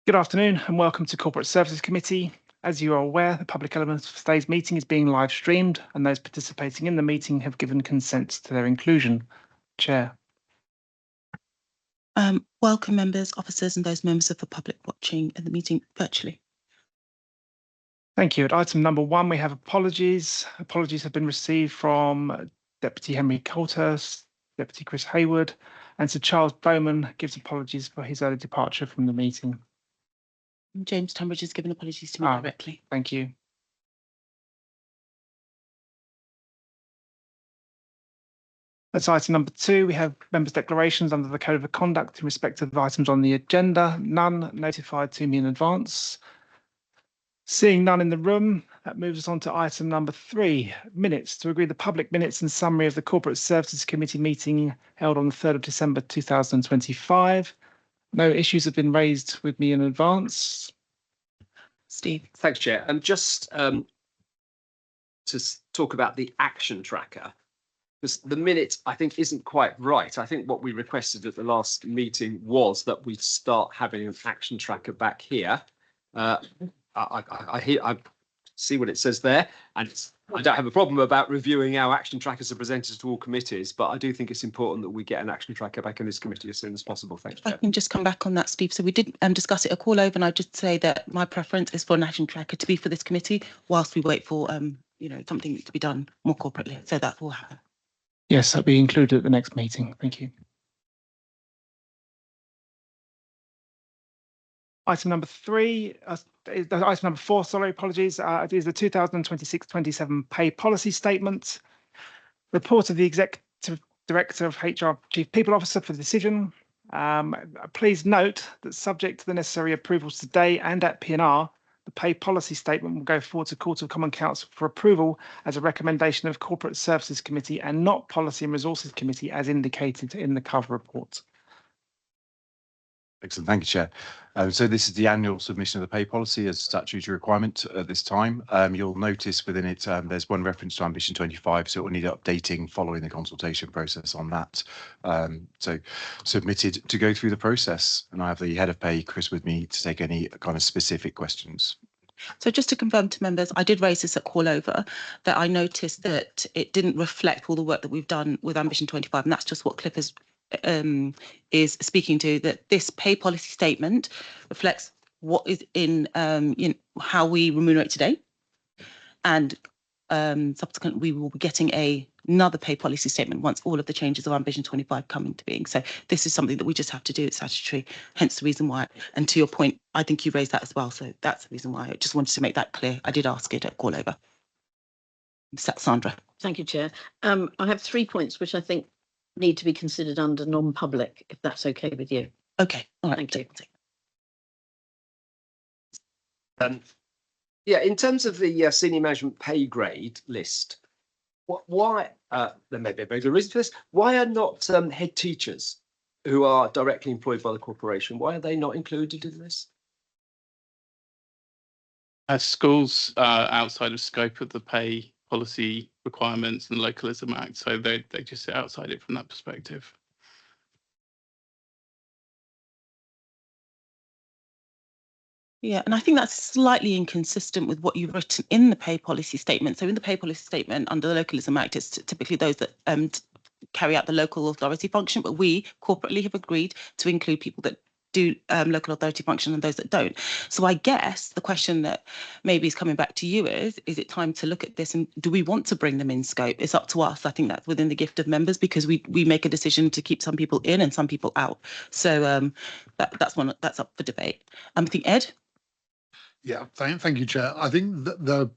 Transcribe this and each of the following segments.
Good afternoon and welcome to Corporate Services Committee. As you are aware, the public element of today's meeting is being live streamed and those participating in the meeting have given consent to their inclusion. Chair. Welcome members, officers and those members of the public watching the meeting virtually. Thank you. At item number 1, we have apologies. Apologies have been received from Deputy Henry Coulter, Deputy Chris Hayward, and Sir Charles Bowman gives apologies for his early departure from the meeting. James Tunbridge has given apologies to me directly. Thank you. That's item number 2. We have members' declarations under the Code of Conduct in respect of items on the agenda. None notified to me in advance. Seeing none in the room, that moves us on to item number 3, minutes, to agree the public minutes and summary of the Corporate Services Committee meeting held on the 3rd of December 2025. No issues have been raised with me in advance. Steve. Thanks, Chair. And just to talk about the action tracker, because the minute I think isn't quite right. I think what we requested at the last meeting was that we start having an action tracker back here. I see what it says there, and I don't have a problem about reviewing our action trackers as presented to all committees, but I do think it's important that we get an action tracker back in this committee as soon as possible. Thanks, Chair. I can just come back on that, Steve. So we did discuss it a call over, and I just say that my preference is for an action tracker to be for this committee whilst we wait for something to be done more corporately. So that will happen. Yes, that'll be included at the next meeting. Thank you. Item number 4, apologies, it is the 2026-27 pay policy statement. Report of the Executive Director of HR Chief People Officer for the decision. Please note that subject to the necessary approvals today and at P&R, the pay policy statement will go forward to Court of Common Council for approval as a recommendation of Corporate Services Committee and not Policy and Resources Committee as indicated in the cover report. Excellent, thank you, Chair. So this is the annual submission of the pay policy as a statutory requirement at this time. You'll notice within it there's one reference to Ambition 25, so it will need updating following the consultation process on that. So submitted to go through the process, and I have the Head of Pay, Chris, with me to take any kind of specific questions. So just to confirm to members, I did raise this at call over, that I noticed that it didn't reflect all the work that we've done with Ambition 25, and that's just what Cliff is speaking to, that this pay policy statement reflects what is in how we remunerate today, and subsequently we will be getting another pay policy statement once all of the changes of Ambition 25 come into being. So this is something that we just have to do. It's statutory, hence the reason why. And to your point, I think you raised that as well. So that's the reason why I just wanted to make that clear. I did ask it at call over. Sandra. Thank you, Chair. I have 3 points which I think need to be considered under non-public, if that's okay with you. Okay, all right. Thank you. Yeah, in terms of the senior management pay grade list, why there may be a very good reason for this. Why are not head teachers who are directly employed by the corporation, why are they not included in this? As schools are outside of scope of the pay policy requirements and the Localism Act, so they just sit outside it from that perspective. Yeah, and I think that's slightly inconsistent with what you've written in the pay policy statement. So in the pay policy statement under the Localism Act, it's typically those that carry out the local authority function, but we corporately have agreed to include people that do local authority function and those that don't. So I guess the question that maybe is coming back to you is it time to look at this, and do we want to bring them in scope? It's up to us. I think that's within the gift of members, because we make a decision to keep some people in and some people out. So that's up for debate. I think Ed? Yeah, thank you, Chair. I think that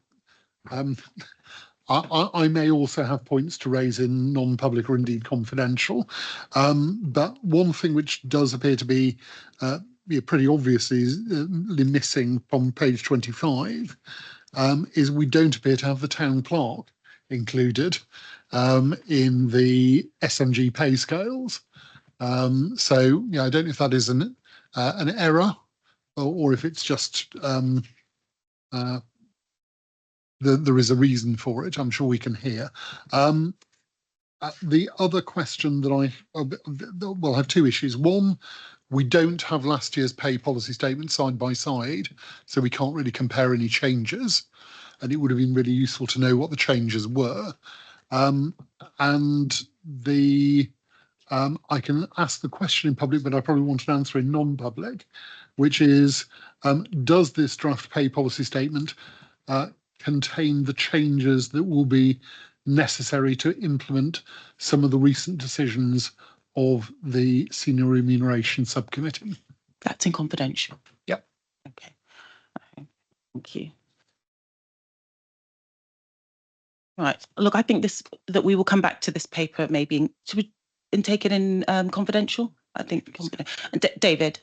I may also have points to raise in non-public or indeed confidential, but one thing which does appear to be pretty obviously missing from page 25 is we don't appear to have the town clerk included in the SMG pay scales. So yeah, I don't know if that is an error or if it's just there is a reason for it. I'm sure we can hear. The other question that I have 2 issues. One, We don't have last year's pay policy statement side by side, so we can't really compare any changes. And it would have been really useful to know what the changes were. And I can ask the question in public, but I probably want an answer in non-public, which is, does this draft pay policy statement contain the changes that will be necessary to implement some of the recent decisions of the Senior Remuneration Subcommittee? That's in confidential. Yep. Okay. Thank you. Right. Look, I think that we will come back to this paper maybe and take it in confidential. I think David.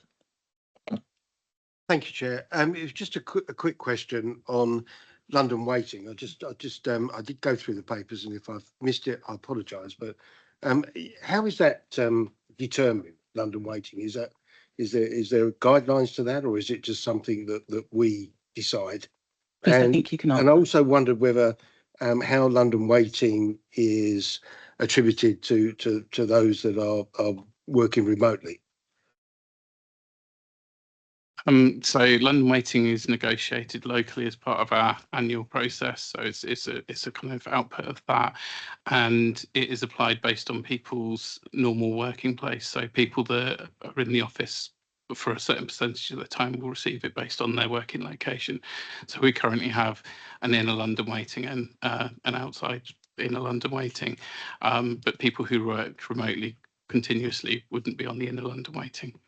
Thank you, Chair. It was just a quick question on London waiting. I did go through the papers, and if I've missed it, I apologise. But how is that determined? London waiting, is there guidelines to that, or is it just something that we decide? Please, I think you can answer. And I also wondered whether how London waiting is attributed to those that are working remotely. So London waiting is negotiated locally as part of our annual process. So it's a kind of output of that, and it is applied based on people's normal working place. So people that are in the office for a certain percentage of the time will receive it based on their working location. So we currently have an inner London waiting and an outside inner London waiting, but people who work remotely continuously wouldn't be on the inner London waiting.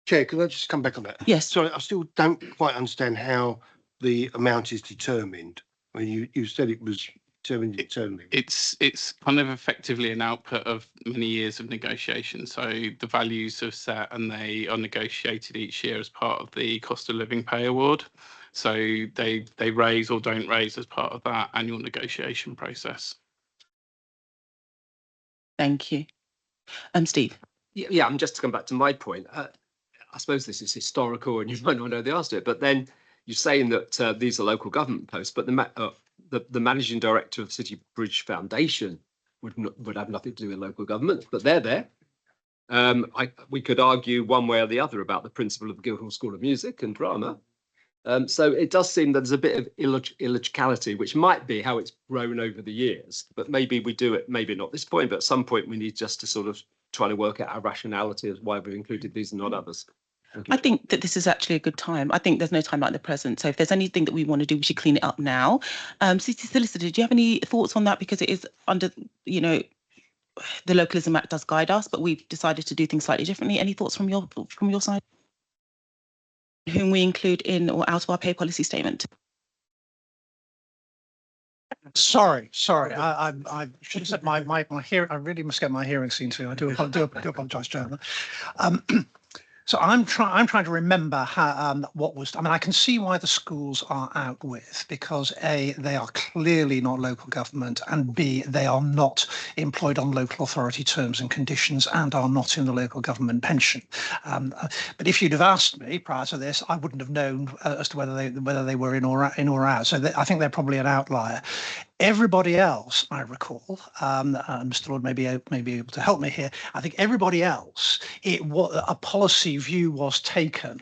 Chair, could I just come back on that? Yes. Sorry, I still don't quite understand how the amount is determined. I mean, you said it was determined internally. It's kind of effectively an output of many years of negotiation. So the values are set and they are negotiated each year as part of the cost of living pay award. So they raise or don't raise as part of that annual negotiation process. Thank you. Steve. Yeah, I'm just to come back to my point. I suppose this is historical and you might not know the answer to it, but then you're saying that these are local government posts, but the managing director of City Bridge Foundation would have nothing to do with local government, but they're there. We could argue one way or the other about the principle of the Guildhall School of Music and Drama. So it does seem that there's a bit of illogicality, which might be how it's grown over the years, but maybe we do it, maybe not this point, but at some point we need just to sort of try to work out our rationality as why we've included these and not others. I think that this is actually a good time. I think there's no time like the present. So if there's anything that we want to do, we should clean it up now. City Solicitor, do you have any thoughts on that? Because it is under, the Localism Act does guide us, but we've decided to do things slightly differently. Any thoughts from your side? Whom we include in or out of our pay policy statement? Sorry. I should have said my hearing. I really must get my hearing seen to. I do apologise, Chairman. So I'm trying to remember how what was. I mean, I can see why the schools are out with, because A, they are clearly not local government, and B, they are not employed on local authority terms and conditions and are not in the local government pension. But if you'd have asked me prior to this, I wouldn't have known as to whether they were in or out. So I think they're probably an outlier. Everybody else, I recall, and Mr. Lord may be able to help me here. I think everybody else, a policy view was taken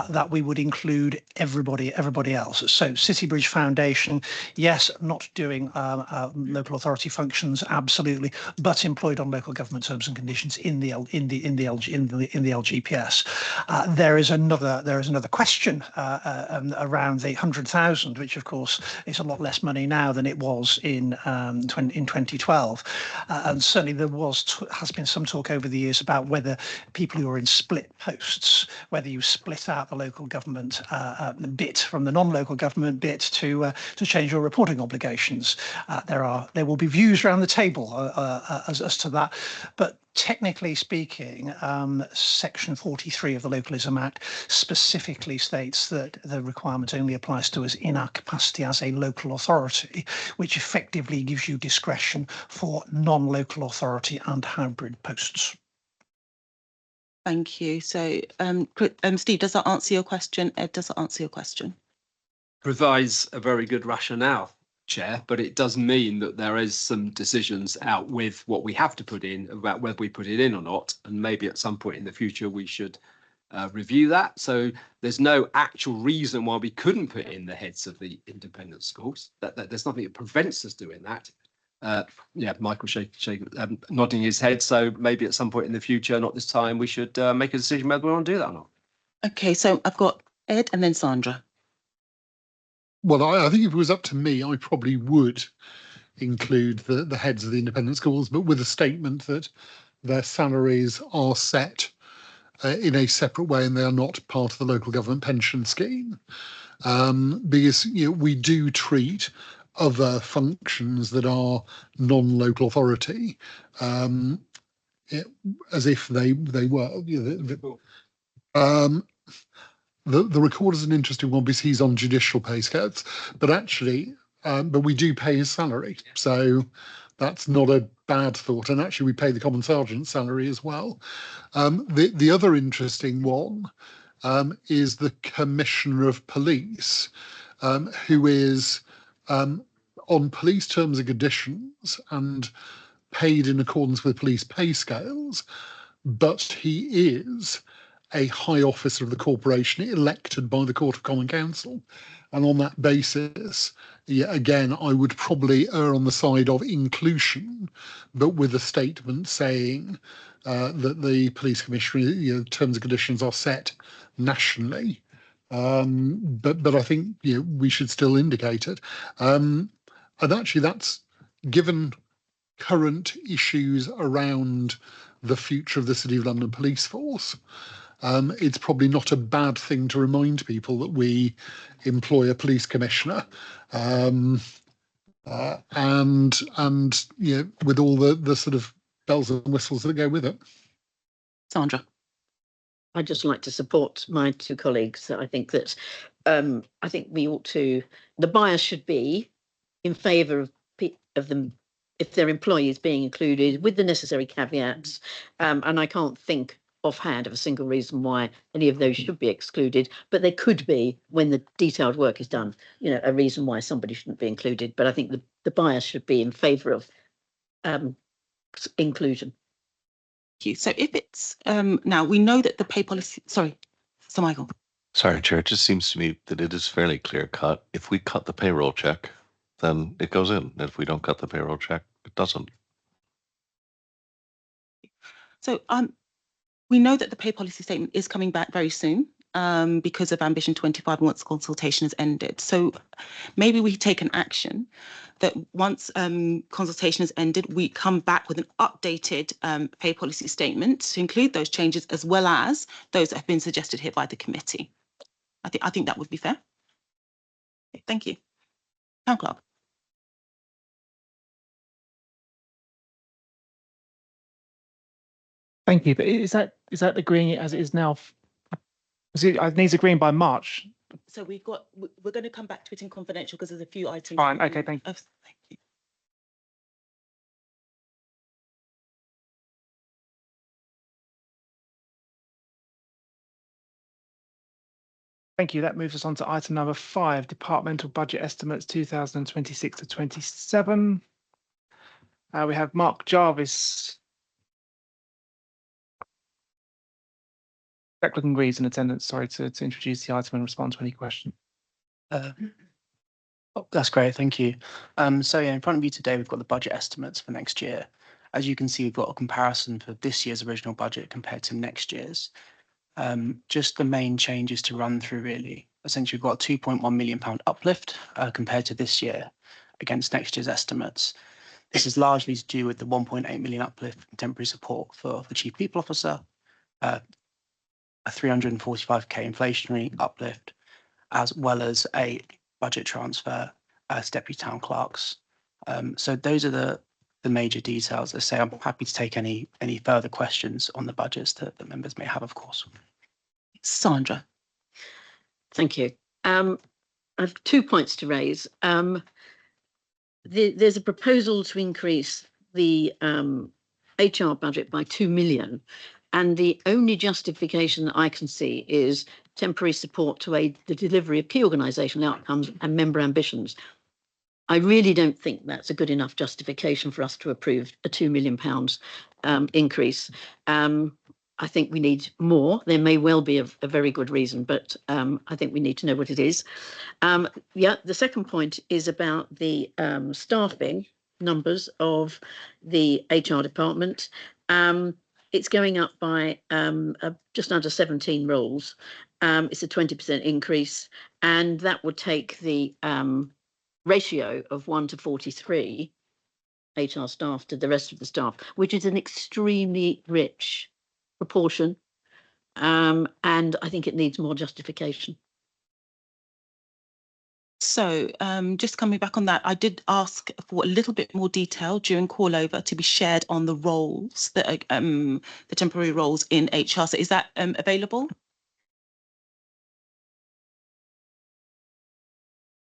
that we would include everybody else. So City Bridge Foundation, yes, not doing local authority functions, absolutely, but employed on local government terms and conditions in the LGPS. There is another question around the 100,000, which of course is a lot less money now than it was in 2012, and certainly there has been some talk over the years about whether people who are in split posts, whether you split out the local government bit from the non-local government bit to change your reporting obligations. There will be views around the table as to that, but technically speaking, Section 43 of the Localism Act specifically states that the requirement only applies to us in our capacity as a local authority, which effectively gives you discretion for non-local authority and hybrid posts. Thank you. So, Steve, does that answer your question? Ed, does that answer your question? Provides a very good rationale, Chair, but it does mean that there is some decisions out with what we have to put in about whether we put it in or not, and maybe at some point in the future we should review that. So there's no actual reason why we couldn't put in the heads of the independent schools. That there's nothing that prevents us doing that. Yeah, Michael nodding his head. So maybe at some point in the future, not this time, we should make a decision whether we want to do that or not. Okay, so I've got Ed and then Sandra. Well, I think if it was up to me, I probably would include the heads of the independent schools, but with a statement that their salaries are set in a separate way and they are not part of the local government pension scheme. Because we do treat other functions that are non-local authority as if they were. The recorder's an interesting one because he's on judicial pay scales, but actually, but we do pay his salary, so that's not a bad thought. And actually, we pay the common sergeant's salary as well. The other interesting one is the Commissioner of Police, who is on police terms and conditions and paid in accordance with police pay scales, but he is a high officer of the corporation elected by the Court of Common Council. And on that basis, again, I would probably err on the side of inclusion, but with a statement saying that the police commissioner terms and conditions are set nationally. But I think we should still indicate it. And actually, that's given current issues around the future of the City of London police force. It's probably not a bad thing to remind people that we employ a police commissioner, and with all the sort of bells and whistles that go with it. Sandra. I'd just like to support my two colleagues. I think that I think we ought to. The bias should be in favour of them if their employees being included with the necessary caveats, and I can't think offhand of a single reason why any of those should be excluded, but there could be when the detailed work is done, a reason why somebody shouldn't be included. But I think the bias should be in favour of inclusion. Thank you. So if it's now we know that the pay policy, sorry, Sir Michael. Sorry, Chair, it just seems to me that it is fairly clear cut. If we cut the payroll check, then it goes in. If we don't cut the payroll check, it doesn't. So we know that the pay policy statement is coming back very soon because of Ambition 25 and once consultation has ended. So maybe we take an action that once consultation has ended, we come back with an updated pay policy statement to include those changes as well as those that have been suggested here by the committee. I think that would be fair. Okay, thank you. Town Clerk. Thank you. But is that agreeing it as it is now? It needs agreeing by March. So we're going to come back to it in confidential because there's a few items. Fine. Okay. Thank you. Thank you. Thank you. That moves us on to item number 5, departmental budget estimates 2026 to 27. We have Mark Jarvis. Declan Greaves in attendance. Sorry to introduce the item and respond to any question. That's great, thank you. So yeah, in front of you today, we've got the budget estimates for next year. As you can see, we've got a comparison for this year's original budget compared to next year's. Just the main changes to run through really. Essentially, we've got a £2.1 million uplift compared to this year against next year's estimates. This is largely to do with the 1.8 million uplift in temporary support for the Chief People Officer, a 345k inflationary uplift, as well as a budget transfer as Deputy Town Clerks. So those are the major details. As I say, I'm happy to take any further questions on the budgets that members may have, of course. Sandra. Thank you. I have 2 points to raise. There's a proposal to increase the HR budget by 2 million. And the only justification that I can see is temporary support to aid the delivery of key organisational outcomes and member ambitions. I really don't think that's a good enough justification for us to approve a £2 million increase. I think we need more. There may well be a very good reason, but I think we need to know what it is. Yeah, the second point is about the staffing numbers of the HR department. It's going up by just under 17 roles. It's a 20% increase, and that would take the ratio of 1 to 43 HR staff to the rest of the staff, which is an extremely rich proportion. And I think it needs more justification. So just coming back on that, I did ask for a little bit more detail during call over to be shared on the roles, that the temporary roles in HR. So is that available?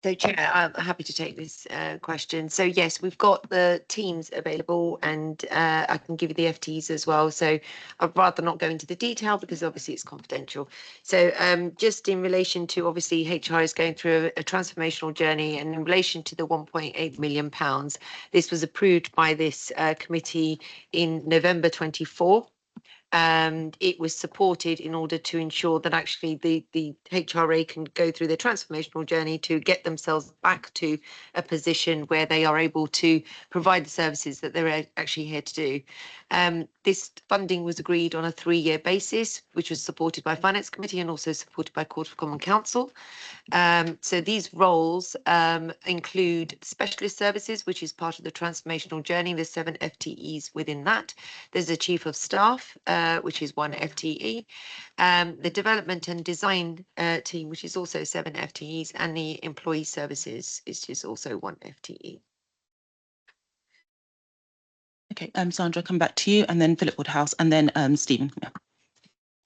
So, Chair, I'm happy to take this question. So, yes, we've got the teams available, and I can give you the FTs as well. So, I'd rather not go into the detail because obviously it's confidential. So, just in relation to obviously HR is going through a transformational journey, and in relation to the £1.8 million, this was approved by this committee in November 24. And it was supported in order to ensure that actually the HRA can go through their transformational journey to get themselves back to a position where they are able to provide the services that they're actually here to do. This funding was agreed on a 3-year basis, which was supported by Finance Committee and also supported by Court of Common Council. So these roles include specialist services, which is part of the transformational journey. There's 7 FTEs within that. There's a chief of staff, which is 1 FTE. The development and design team, which is also 7 FTEs, and the employee services, which is also 1 FTE. Okay, Sandra, come back to you, and then Philip Woodhouse, and then Stephen. Yeah.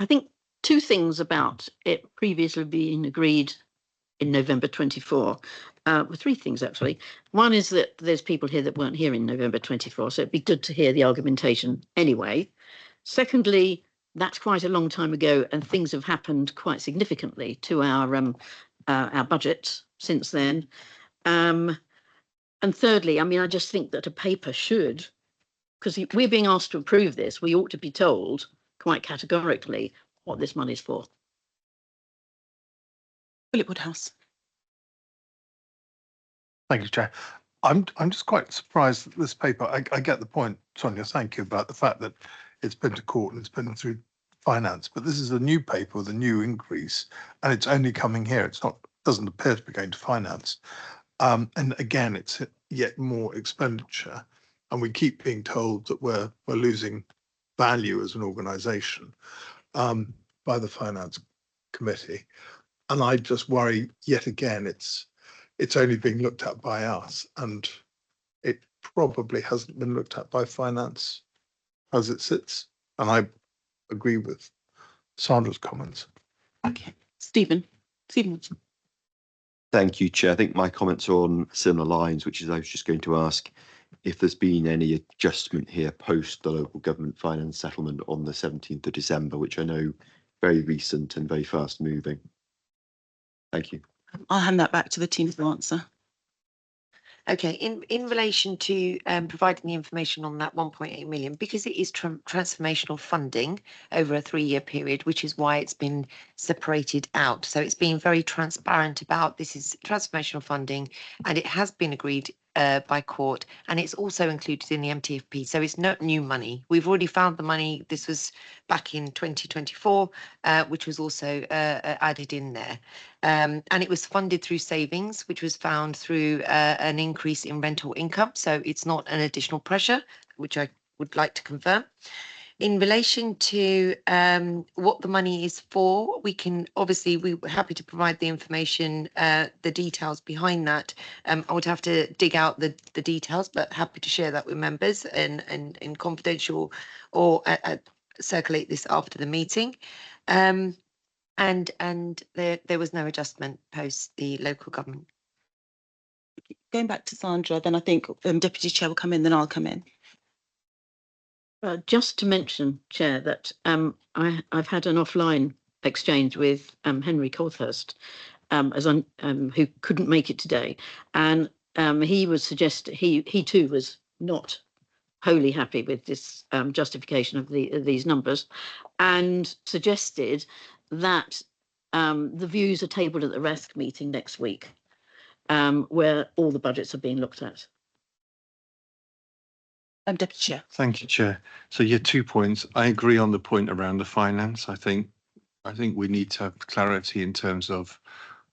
I think 2 things about it previously being agreed in November 24. 3 things, actually. One is that there's people here that weren't here in November 24, so it'd be good to hear the argumentation anyway. Secondly, that's quite a long time ago, and things have happened quite significantly to our budget since then. And thirdly, I mean, I just think that a paper should, because we're being asked to approve this, we ought to be told quite categorically what this money is for. Philip Woodhouse. Thank you, Chair. I'm just quite surprised that this paper, I get the point, Sonia, thank you, about the fact that it's been to court and it's been through finance, but this is a new paper with a new increase, and it's only coming here. It's not, doesn't appear to be going to finance. And again, it's yet more expenditure, and we keep being told that we're losing value as an organisation by the Finance Committee. And I just worry yet again, it's only being looked at by us, and it probably hasn't been looked at by finance as it sits. And I agree with Sandra's comments. Okay, Stephen. Thank you, Chair. I think my comments are on similar lines, which is I was just going to ask if there's been any adjustment here post the local government finance settlement on the 17th of December, which I know very recent and very fast moving. Thank you. I'll hand that back to the team to answer. Okay, in relation to providing the information on that 1.8 million, because it is transformational funding over a 3-year period, which is why it's been separated out. So it's been very transparent about this is transformational funding, and it has been agreed by court, and it's also included in the MTFP. So it's not new money. We've already found the money. This was back in 2024, which was also added in there. And it was funded through savings, which was found through an increase in rental income. So it's not an additional pressure, which I would like to confirm. In relation to what the money is for, we can obviously, we're happy to provide the information, the details behind that. I would have to dig out the details, but happy to share that with members and confidential or circulate this after the meeting. And there was no adjustment post the local government. Going back to Sandra, then I think Deputy Chair will come in, then I'll come in. Just to mention, Chair, that I've had an offline exchange with Henry Cothurst, who couldn't make it today, and he was he too was not wholly happy with this justification of these numbers, and suggested that the views are tabled at the RESC meeting next week, where all the budgets are being looked at. Deputy Chair. Thank you, Chair. So yeah, 2 points. I agree on the point around the finance. I think we need to have clarity in terms of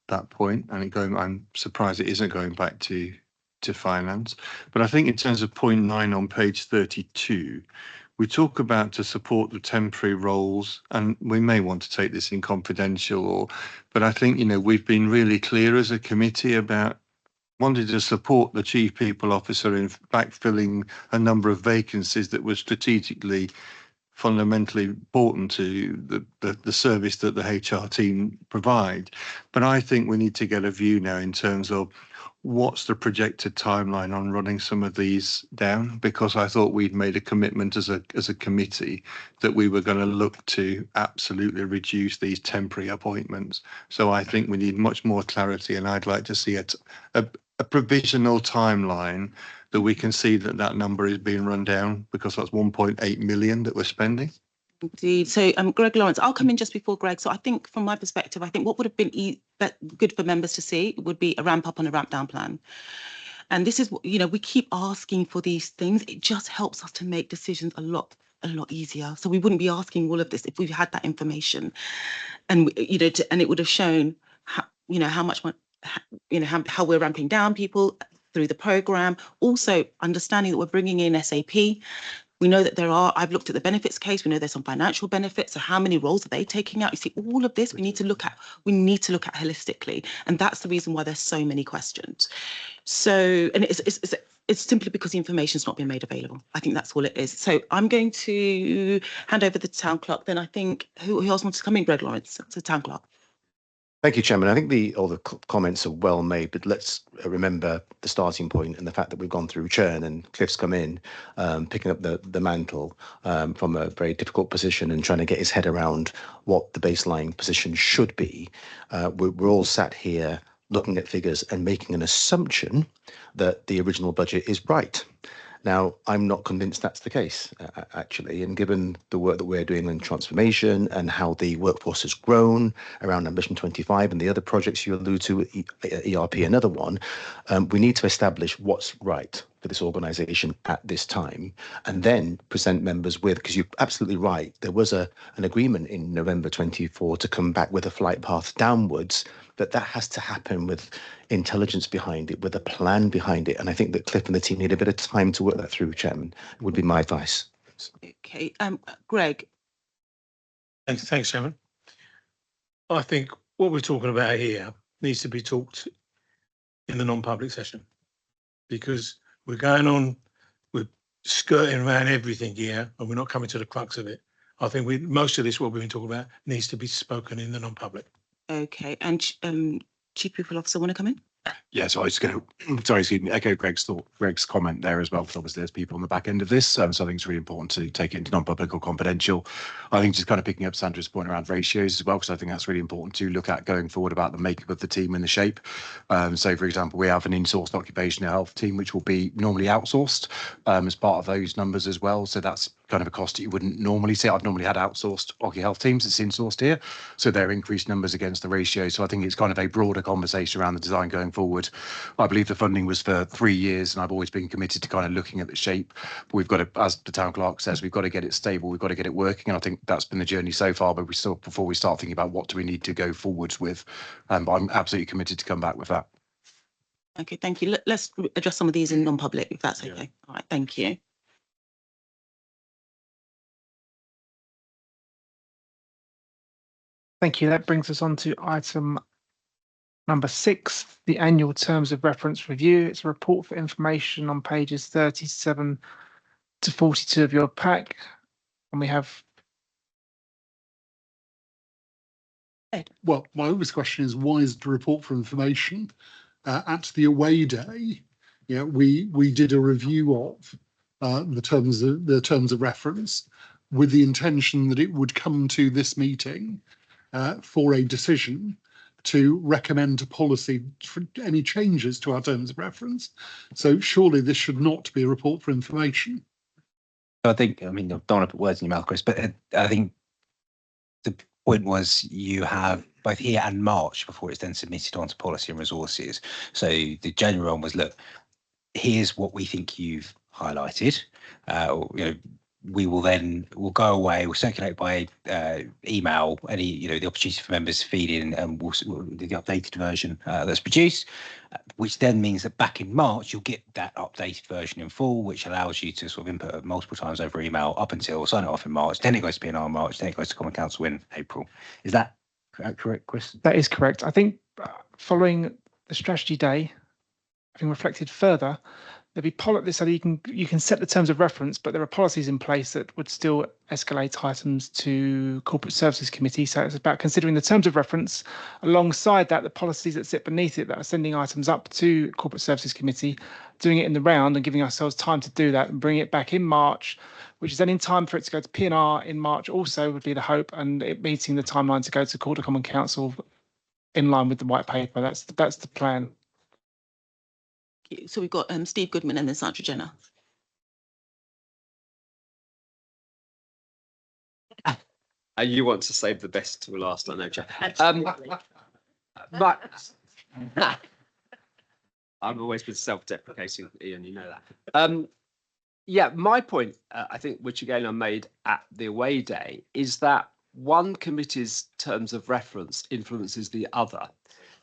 that point, and I'm surprised it isn't going back to finance. But I think in terms of point 9 on page 32, we talk about to support the temporary roles, and we may want to take this in confidential, but I think, we've been really clear as a committee about wanted to support the Chief People Officer in backfilling a number of vacancies that were strategically fundamentally important to the service that the HR team provide. But I think we need to get a view now in terms of what's the projected timeline on running some of these down, because I thought we'd made a commitment as a committee that we were going to look to absolutely reduce these temporary appointments. So I think we need much more clarity, and I'd like to see a provisional timeline that we can see that number is being run down, because that's 1.8 million that we're spending. Indeed. So, Greg Lawrence, I'll come in just before Greg. So I think from my perspective, I think what would have been good for members to see would be a ramp up and a ramp down plan. And this is, we keep asking for these things. It just helps us to make decisions a lot easier. So we wouldn't be asking all of this if we've had that information, and and it would have shown how, how much, how we're ramping down people through the program. Also understanding that we're bringing in SAP. We know that I've looked at the benefits case. We know there's some financial benefits. So how many roles are they taking out? You see, all of this we need to look at holistically. And that's the reason why there's so many questions. So, and it's simply because the information's not been made available. I think that's all it is. So I'm going to hand over the town clerk. Then I think, who else wants to come in? Greg Lawrence, to town clerk. Thank you, Chairman. I think all the comments are well made, but let's remember the starting point and the fact that we've gone through churn, and Cliff's come in, picking up the mantle from a very difficult position and trying to get his head around what the baseline position should be. We're all sat here looking at figures and making an assumption that the original budget is right. Now, I'm not convinced that's the case, actually, and given the work that we're doing in transformation and how the workforce has grown around Ambition 25 and the other projects you allude to, ERP, another one, we need to establish what's right for this organisation at this time, and then present members with, because you're absolutely right, there was an agreement in November 24 to come back with a flight path downwards, but that has to happen with intelligence behind it, with a plan behind it. And I think that Cliff and the team need a bit of time to work that through, Chairman, would be my advice. Okay, Greg. Thanks, Chairman. I think what we're talking about here needs to be talked in the non-public session, because we're skirting around everything here, and we're not coming to the crux of it. I think most of this, what we've been talking about, needs to be spoken in the non-public. Okay, and Chief People Officer, want to come in? Yeah, so I was going to, echo Greg's comment there as well, because obviously there's people on the back end of this, so I think it's really important to take it into non-public or confidential. I think just kind of picking up Sandra's point around ratios as well, because I think that's really important to look at going forward about the makeup of the team and the shape. So, for example, we have an in-sourced occupational health team, which will be normally outsourced as part of those numbers as well. So that's kind of a cost that you wouldn't normally see. I've normally had outsourced occupational health teams. It's in-sourced here, so they're increased numbers against the ratio. So I think it's kind of a broader conversation around the design going forward. I believe the funding was for 3 years, and I've always been committed to kind of looking at the shape. But we've got to, as the town clerk says, we've got to get it stable. We've got to get it working, and I think that's been the journey so far. But we still, before we start thinking about what do we need to go forwards with, but I'm absolutely committed to come back with that. Okay, thank you. Let's address some of these in non-public, if that's okay. Yeah. All right, thank you. Thank you. That brings us on to item number 6, the annual terms of reference review. It's a report for information on pages 37 to 42 of your pack. And we have... Ed. Well, my obvious question is, why is the report for information? At the away day, we did a review of the terms of reference with the intention that it would come to this meeting for a decision to recommend a policy for any changes to our terms of reference. So surely this should not be a report for information. I think, I mean, I don't want to put words in your mouth, Chris, but I think the point was you have both here and March before it's then submitted onto policy and resources. So the January one was, look, here's what we think you've highlighted. We'll go away, we'll circulate by email any, the opportunity for members to feed in, and we'll do the updated version that's produced, which then means that back in March, you'll get that updated version in full, which allows you to sort of input multiple times over email up until sign it off in March, then it goes to P&R in March, then it goes to Common Council in April. Is that correct, Chris? That is correct. I think following the strategy day, having reflected further, there'll be so that you can set the terms of reference, but there are policies in place that would still escalate items to Corporate Services Committee. So it's about considering the terms of reference alongside that, the policies that sit beneath it that are sending items up to Corporate Services Committee, doing it in the round and giving ourselves time to do that and bring it back in March, which is then in time for it to go to P&R in March also would be the hope, and it meeting the timeline to go to Court of Common Council in line with the white paper. That's the plan. So we've got Steve Goodman and then Sandra Jenner. You want to save the best to last, I know, Jeff. But I've always been self-deprecating, Ian, you know that. Yeah, my point, I think, which again I made at the away day, is that one committee's terms of reference influences the other.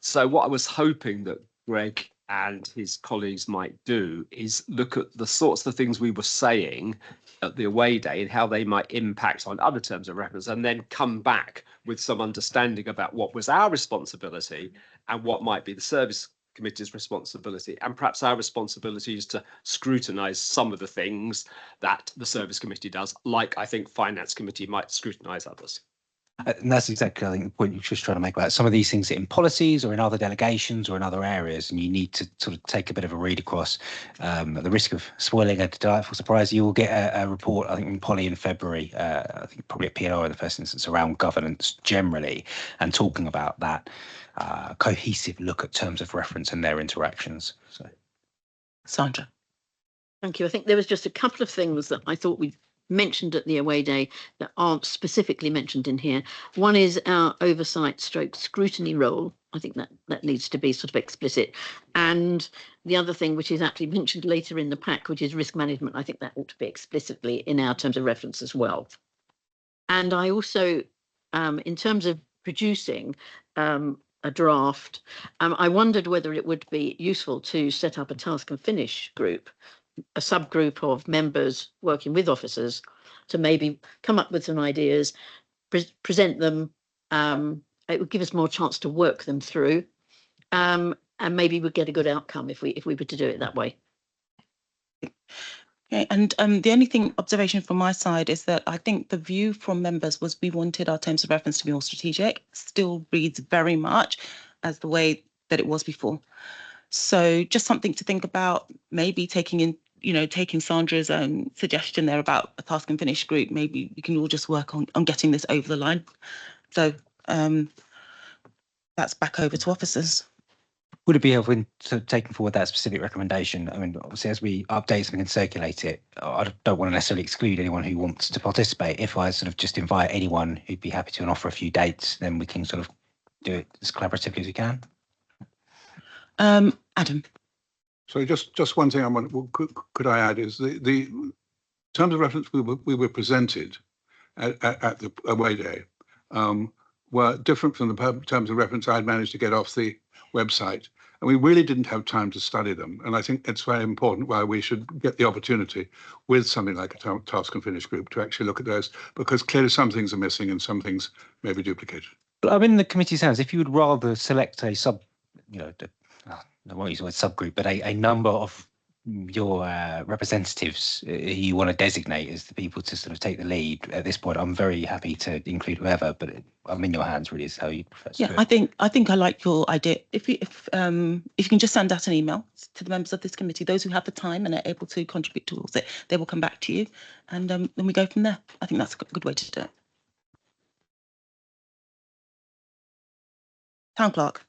So what I was hoping that Greg and his colleagues might do is look at the sorts of things we were saying at the away day and how they might impact on other terms of reference, and then come back with some understanding about what was our responsibility and what might be the service committee's responsibility, and perhaps our responsibility is to scrutinise some of the things that the service committee does, like I think finance committee might scrutinise others. And that's exactly, I think, the point you're just trying to make about some of these things in policies or in other delegations or in other areas, and you need to sort of take a bit of a read across. At the risk of spoiling a delightful surprise, you will get a report, I think, from Polly in February, I think probably at P&R in the first instance, around governance generally, and talking about that cohesive look at terms of reference and their interactions. So, Sandra. Thank you. I think there was just a couple of things that I thought we mentioned at the away day that aren't specifically mentioned in here. One is our oversight stroke scrutiny role. I think that needs to be sort of explicit. And the other thing, which is actually mentioned later in the pack, which is risk management, I think that ought to be explicitly in our terms of reference as well. And I also, in terms of producing a draft, I wondered whether it would be useful to set up a task and finish group, a subgroup of members working with officers to maybe come up with some ideas, present them. It would give us more chance to work them through, and maybe we'd get a good outcome if we were to do it that way. Okay, and the only observation from my side is that I think the view from members was we wanted our terms of reference to be more strategic. Still reads very much as the way that it was before. So just something to think about, maybe taking Sandra's suggestion there about a task and finish group. Maybe we can all just work on getting this over the line. So that's back over to officers. would it be helpful in sort of taking forward that specific recommendation? I mean, obviously, as we update something and circulate it, I don't want to necessarily exclude anyone who wants to participate. If I sort of just invite anyone who'd be happy to and offer a few dates, then we can sort of do it as collaboratively as we can. Adam. So just one thing I want, could I add is the terms of reference we were presented at the away day were different from the terms of reference I'd managed to get off the website, and we really didn't have time to study them. And I think it's very important why we should get the opportunity with something like a task and finish group to actually look at those, because clearly some things are missing and some things may be duplicated. But I'm in the committee's hands. If you would rather select a I won't use the word subgroup, but a number of your representatives you want to designate as the people to sort of take the lead at this point, I'm very happy to include whoever, but I'm in your hands really is how you prefer to do it. I think I like your idea. If you can just send out an email to the members of this committee, those who have the time and are able to contribute towards it, they will come back to you, and then we go from there. I think that's a good way to do it. Town Clerk.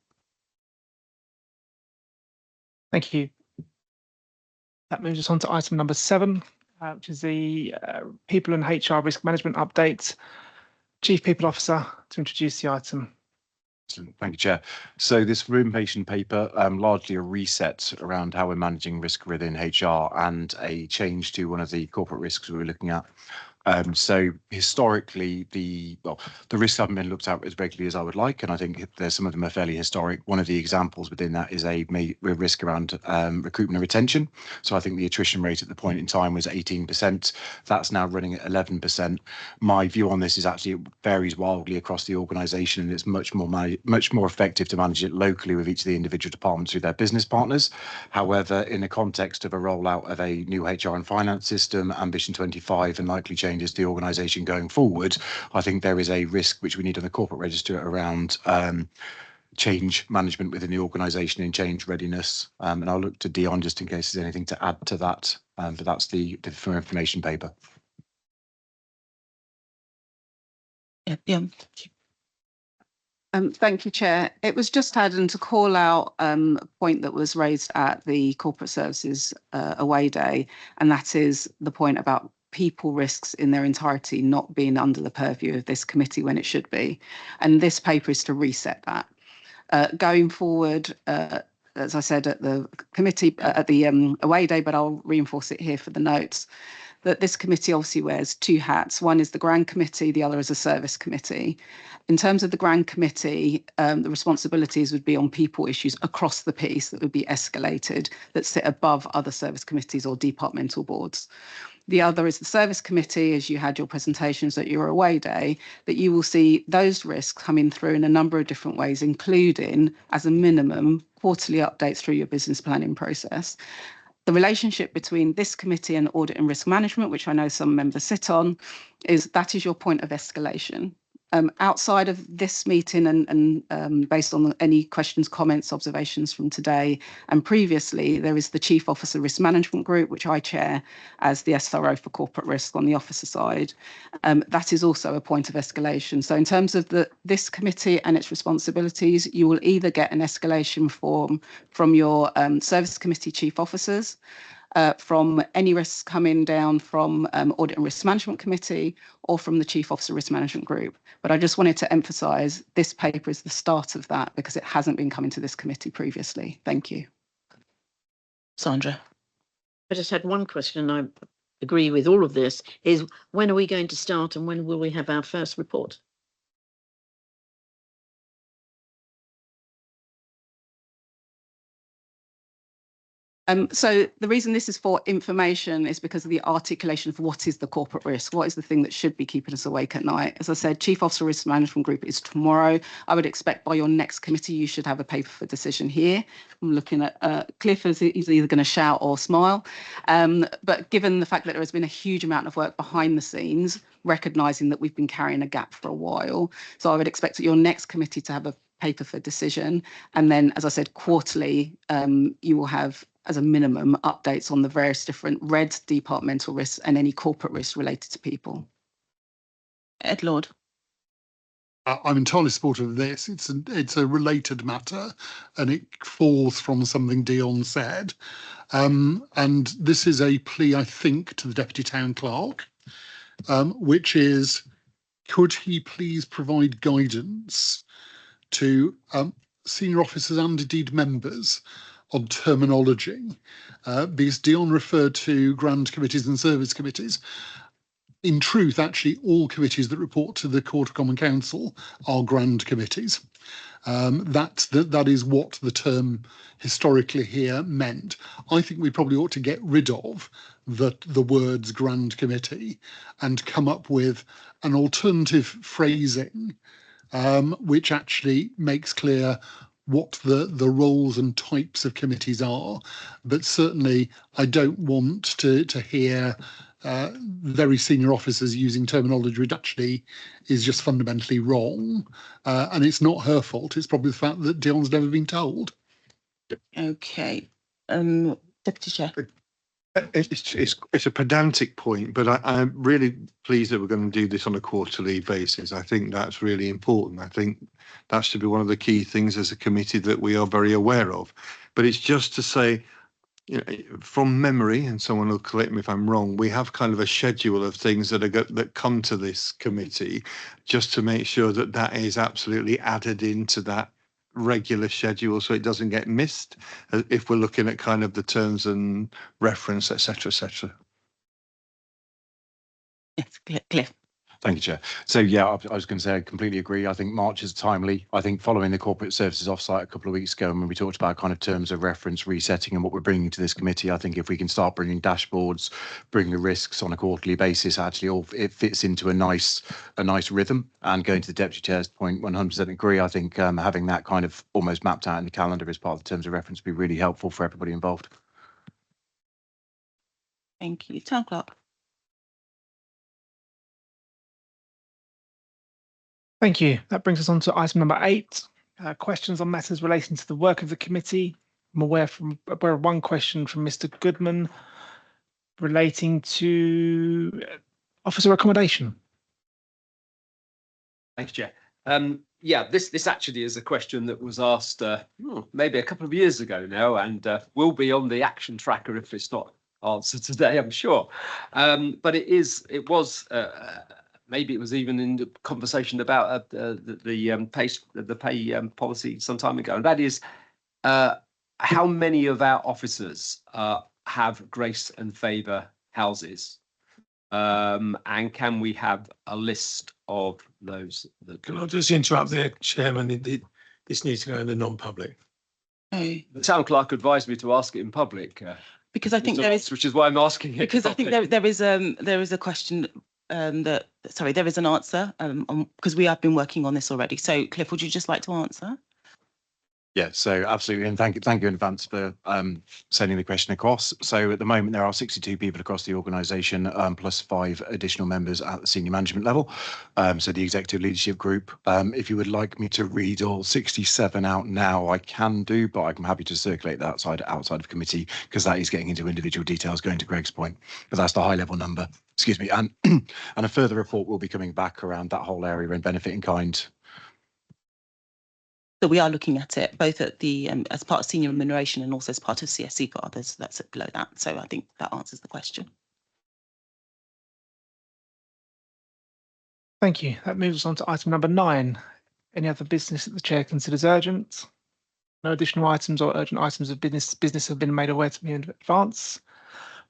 Thank you. That moves us on to item number 7, which is the People and HR Risk Management Update. Chief People Officer to introduce the item. Excellent. Thank you, Chair. So this information paper, largely a reset around how we're managing risk within HR and a change to one of the corporate risks we were looking at. So historically, the risks haven't been looked at as regularly as I would like, and I think there's some of them are fairly historic. One of the examples within that is a risk around recruitment and retention. So I think the attrition rate at the point in time was 18%. That's now running at 11%. My view on this is actually it varies wildly across the organisation, and it's much more effective to manage it locally with each of the individual departments through their business partners. However, in the context of a rollout of a new HR and finance system, Ambition 25, and likely changes to the organisation going forward, I think there is a risk which we need on the corporate register around change management within the organisation and change readiness. And I'll look to Dion just in case there's anything to add to that. But that's the information paper. Yeah, Dion. Thank you, Chair. It was just adding to call out a point that was raised at the Corporate Services Away Day, and that is the point about people risks in their entirety not being under the purview of this committee when it should be. And this paper is to reset that. Going forward, as I said at the committee, at the Away Day, but I'll reinforce it here for the notes, that this committee obviously wears 2 hats. One is the Grand Committee, the other is a Service Committee. In terms of the Grand Committee, the responsibilities would be on people issues across the piece that would be escalated, that sit above other service committees or departmental boards. The other is the Service Committee, as you had your presentations at your Away Day, that you will see those risks coming through in a number of different ways, including, as a minimum, quarterly updates through your business planning process. The relationship between this committee and Audit and Risk Management, which I know some members sit on, is that is your point of escalation. Outside of this meeting and based on any questions, comments, observations from today and previously, there is the Chief Officer Risk Management Group, which I chair as the SRO for corporate risk on the officer side. That is also a point of escalation. So in terms of this committee and its responsibilities, you will either get an escalation form from your service committee chief officers, from any risks coming down from Audit and Risk Management Committee or from the Chief Officer Risk Management Group. But I just wanted to emphasise this paper is the start of that because it hasn't been coming to this committee previously. Thank you. Sandra. I just had one question. I agree with all of this, is when are we going to start and when will we have our first report? So the reason this is for information is because of the articulation of what is the corporate risk, what is the thing that should be keeping us awake at night. As I said, Chief Officer Risk Management Group is tomorrow. I would expect by your next committee, you should have a paper for decision here. I'm looking at Cliff as he's either going to shout or smile. But given the fact that there has been a huge amount of work behind the scenes, recognising that we've been carrying a gap for a while. So I would expect at your next committee to have a paper for decision. And then, as I said, quarterly, you will have, as a minimum, updates on the various different red departmental risks and any corporate risks related to people. Ed Lord. I'm entirely supportive of this. It's a related matter, and it falls from something Dion said. And this is a plea, I think, to the Deputy Town Clerk, which is, could he please provide guidance to senior officers and indeed members on terminology, because Dion referred to grand committees and service committees. In truth, actually, all committees that report to the Court of Common Council are grand committees. That is what the term historically here meant. I think we probably ought to get rid of the words grand committee and come up with an alternative phrasing which actually makes clear what the roles and types of committees are. But certainly I don't want to hear very senior officers using terminology which actually is just fundamentally wrong. And it's not her fault. It's probably the fact that Dion's never been told. Okay. Deputy Chair. It's a pedantic point, but I'm really pleased that we're going to do this on a quarterly basis. I think that's really important. I think that should be one of the key things as a committee that we are very aware of. But it's just to say, you know, from memory, and someone will correct me if I'm wrong, we have kind of a schedule of things that come to this committee, just to make sure that that is absolutely added into that regular schedule, so it doesn't get missed if we're looking at kind of the terms and reference, etc., etc. Yes, Cliff. Thank you, Chair. So yeah, I was going to say I completely agree. I think March is timely. I think following the corporate services offsite a couple of weeks ago, and when we talked about kind of terms of reference resetting and what we're bringing to this committee, I think if we can start bringing dashboards, bring the risks on a quarterly basis, actually all it fits into a nice rhythm. And going to the Deputy Chair's point, 100% agree. I think having that kind of almost mapped out in the calendar as part of the terms of reference would be really helpful for everybody involved. Thank you. Town Clerk. Thank you. That brings us on to item number 8, questions on matters relating to the work of the committee. I'm aware of one question from Mr. Goodman relating to officer accommodation. Thanks, Chair. Yeah, this actually is a question that was asked maybe a couple of years ago now, and will be on the action tracker if it's not answered today, I'm sure. But it was. Maybe it was even in the conversation about the pay policy some time ago, and that is how many of our officers have grace and favour houses, and can we have a list of those? Can I just interrupt there, Chairman? This needs to go in the non-public. The Town Clerk advised me to ask it in public. Because I think there is, which is why I'm asking it. Because I think there is a question. There is an answer because we have been working on this already. So Cliff, would you just like to answer? Yeah, so absolutely, and thank you in advance for sending the question across. So at the moment there are 62 people across the organisation, plus 5 additional members at the senior management level. So the executive leadership group. If you would like me to read all 67 out now, I can do, but I'm happy to circulate that outside of committee because that is getting into individual details, going to Greg's point. But that's the high level number. Excuse me, and a further report will be coming back around that whole area and benefit in kind. So we are looking at it both at the as part of senior remuneration and also as part of CSC for others that's below that. So I think that answers the question. Thank you. That moves us on to item number 9. Any other business that the chair considers urgent? No additional items or urgent items of business have been made aware to me in advance,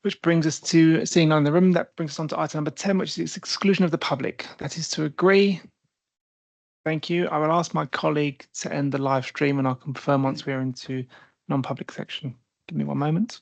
which brings us to seeing none in the room. That brings us on to item number 10, which is exclusion of the public. That is to agree. Thank you. I will ask my colleague to end the live stream and I'll confirm once we're into non-public section. Give me one moment.